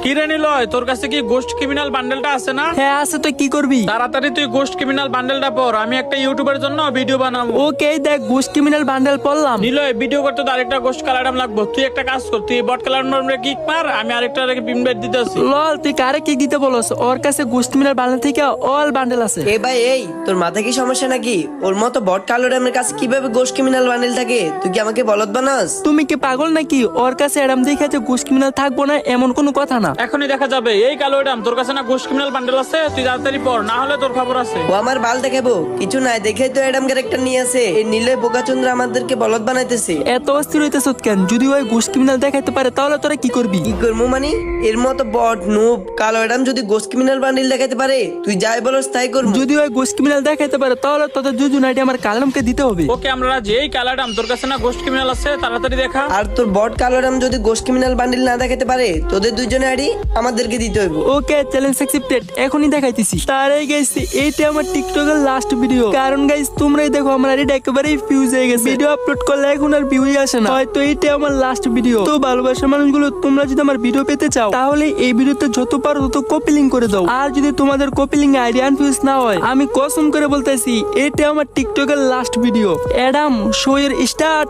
কিরে নিলয়, তোর কাছে কি গোস্ট ক্রিমিনাল বান্ডেলটা আছে না? হ্যাঁ আছে, তো কি করবি? তাড়াতাড়ি তুই গোস্ট ক্রিমিনাল বান্ডেলটা পর, আমি একটা ইউটিউবের জন্য ভিডিও বানাবো। ওকে, দেখ গোস্ট ক্রিমিনাল বান্ডেল পড়লাম। নিলয়, ভিডিও করতে তো আরেকটা গোস্ট কালার লাগবে। তুই একটা কাজ কর, তুই বট কালার কিক মার, আমি আরেকটা ইনভাইট দিতেছি। লল, তুই কারে কি দিতে বলস? ওর কাছে গোস্ট ক্রিমিনাল বান্ডেল থেকে অল বান্ডেল আছে। এ ভাই, এই তোর মাথা কি সমস্যা নাকি? ওর মতো বট কালো ড্যামের কাছে কিভাবে গোস্ট ক্রিমিনাল বান্ডেল থাকে? তুই কি আমাকে বলদ বানাস? তুমি কি পাগল নাকি? ওর কাছে এরম দেখে যে গোস্ট ক্রিমিনাল থাকবো না এমন কোনো কথা না। এখনই দেখা যাবে। এই কালো এডাম, তোর কাছে না গোস্ট ক্রিমিনাল বান্ডেল আছে? তুই তাড়াতাড়ি পর, না হলে তোর খবর আছে। ও আমার বাল দেখাবো কিছু নাই, দেখে তো এডাম ক্যারেক্টার নিয়ে আছে। এই নীলে বোকাচন্দ্র আমাদেরকে বলদ বানাইতেছে। এত অস্থির হইতেছ কেন? যদি ওই গোস্ট ক্রিমিনাল দেখাইতে পারে তাহলে তোরা কি করবি? কি করবো মানে? এর মতো বট নুব কালো এডাম যদি গোস্ট ক্রিমিনাল বান্ডেল দেখাতে পারে, তুই যাই বলস তাই করবো। যদি ওই গোস্ট ক্রিমিনাল দেখাইতে পারে তাহলে তোদের দুজন আইডি আমার কালামকে দিতে হবে। ওকে, আমরা রাজি। এই কালো এডাম, তোর কাছে না গোস্ট ক্রিমিনাল আছে? তাড়াতাড়ি দেখা। আর তোর বট কালো এডাম যদি গোস্ট ক্রিমিনাল বান্ডেল না দেখাতে পারে, তোদের দুইজনে আইডি আমাদেরকে দিতে হইব। ওকে, চ্যালেঞ্জ অ্যাকসেপ্টেড। এখনই দেখাইতেছি। তারাই গাইস, এইটা আমার টিকটকের লাস্ট ভিডিও। কারণ গাইস, তোমরাই দেখো আমার আইডিটা একেবারেই ফিউজ হয়ে গেছে। ভিডিও আপলোড করলে এখন আর ভিউই আসে না। হয়তো এইটা আমার লাস্ট ভিডিও। তো ভালোবাসার মানুষগুলো, তোমরা যদি আমার ভিডিও পেতে চাও তাহলে এই ভিডিওতে যত পারো তত কপি লিংক করে দাও। আর যদি তোমাদের কপি লিংক আইডি আনফিউজ না হয়, আমি কসম করে বলতেছি এটা আমার টিকটকের লাস্ট ভিডিও। অ্যাডাম, শো এর স্টার্ট।